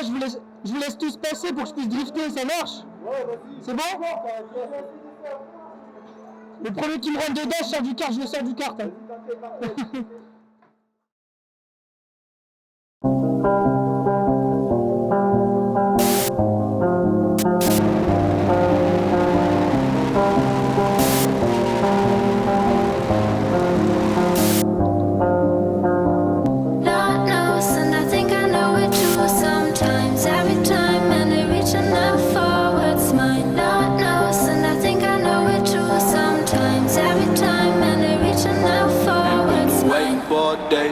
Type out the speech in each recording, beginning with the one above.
je vous laisse tous passer pour que je puisse drifter, ça marche? Ouais, vas-y. C'est bon? Le premier qui me rentre dedans, je sors du kart, je le sors du kart. Hein.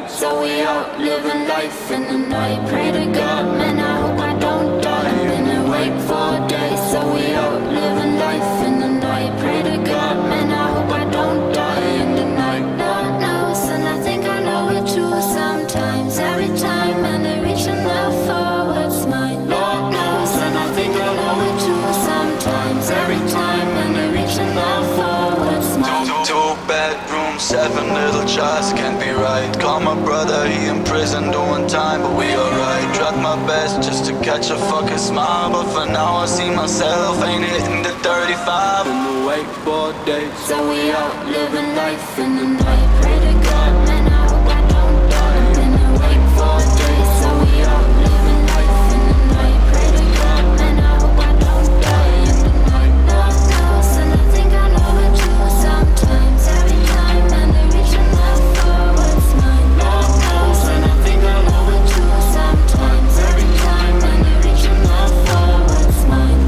So we out living life in the night. Pray to God, man, I hope I don't die. I've been awake for days. So we out living life in the night. Pray to God, man, I hope I don't die in the night. Lord knows, and I think I know it too. Sometimes, every time, and they're reaching out for what's mine. Lord knows, and I think I know it too. Sometimes, every time, and they're reaching out for what's mine. Two bedrooms, 7 little jars, can't be right. Call my brother, he in prison doing time, but we alright. Tried my best just to catch a fucking smile, but for now I see myself ain't hitting the 35. In the wakeboard days, so we out living life in the night. Pray to God, man, I hope I don't die. I've been awake for days, so we out living life in the night. Pray to God, man, I hope I don't die in the night. Lord knows, and I think I know it too. Sometimes, every time, and they're reaching out for what's mine. Lord knows, and I think I know it too. Sometimes, every time, and they're reaching out for what's mine.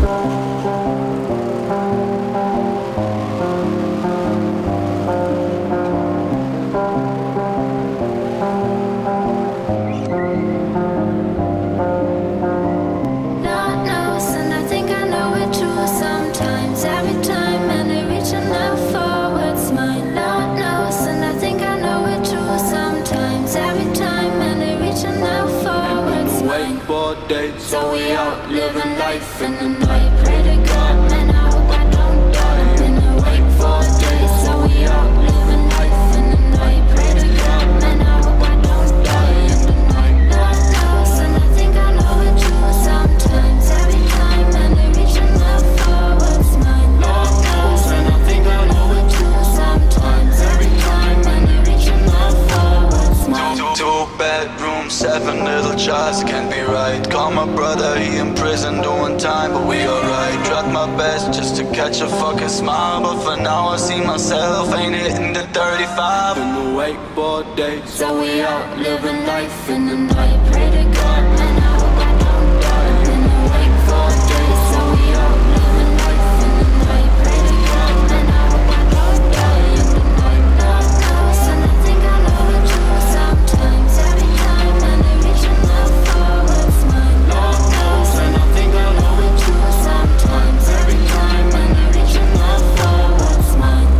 So we out living life in the night. Pray to God, man, I hope I don't die. I've been awake for days, so we out living life in the night. Pray to God, man, I hope I don't die in the night. Lord knows, and I think I know it too. Sometimes, every time, and they're reaching out for what's mine. Lord knows, and I think I know it too. Sometimes, every time, and they're reaching out for what's mine. Two bedrooms, 7 little jars, can't be right. Call my brother, he in prison doing time, but we alright. Tried my best just to catch a fucking smile, but for now I see myself ain't hitting the 35. In the wakeboard days, so we out living life in the night. Pray to God, man, I hope I don't die. I've been awake for days, so we out living life in the night. Pray to God, man, I hope I don't die in the night. Lord knows, and I think I know it too. Sometimes, every time, and they're reaching out for what's mine. Lord knows, and I think I know it too. Sometimes, every time, and they're reaching out for what's mine.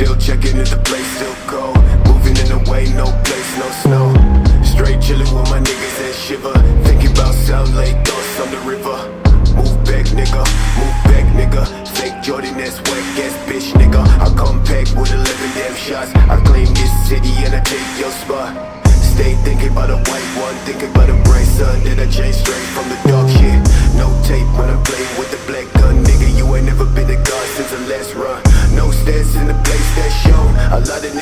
Still checking if the place still cold. Moving in the way, no place, no snow. Straight chillin' with my niggas and shiver. Thinking about South Lake, thoughts on the river. Move back, nigga, move back, nigga. Fake Jordan, that's whack ass bitch, nigga. I come back with 11 damn shots. I claim this city and I take your spot. Stay thinking about a white one, thinking about a bright sun. Then I change straight from the dark shit. No tape when I'm playing with the black gun, nigga. You ain't never been a god since the last run. lot of